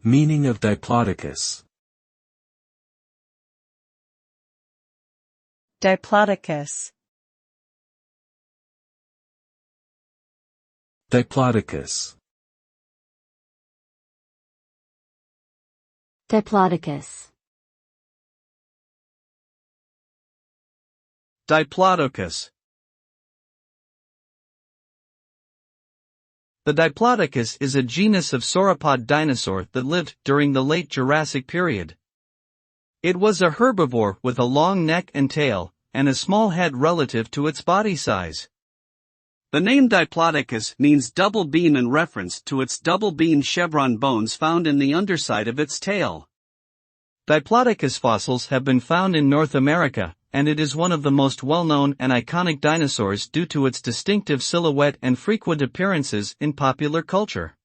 Meaning of diplodocus. Diplodocus. Diplodocus. Diplodocus. Diplodocus. The diplodocus is a genus of sauropod dinosaur that lived during the late Jurassic period. It was a herbivore with a long neck and tail, and a small head relative to its body size. The name diplodocus means double beam in reference to its double beam chevron bones found in the underside of its tail. Diplodocus fossils have been found in North America, and it is one of the most well-known and iconic dinosaurs due to its distinctive silhouette and frequent appearances in popular culture.